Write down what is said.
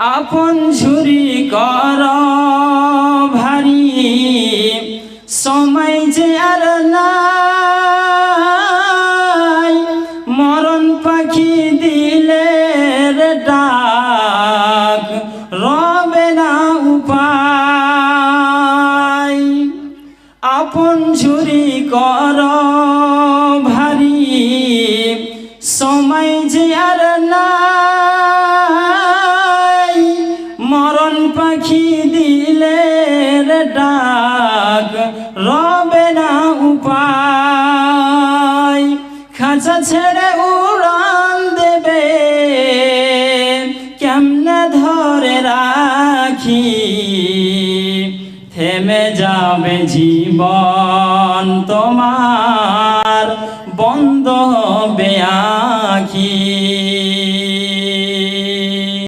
আপন ঝুরি কর ভারী সময় যে আর নাই মরণ পাখি দিলে রে ডাক রবে না উপায় আপন ঝুরি কর ভারী সময় যে আর নাই মরণ পাখি দিলে রে ডাক রবে না উপায় খাঁচা ছেড়ে উড়ান দেবে কেমনে ধরে রাখি থেমে যাবে জীবন তোমার বন্ধ হবে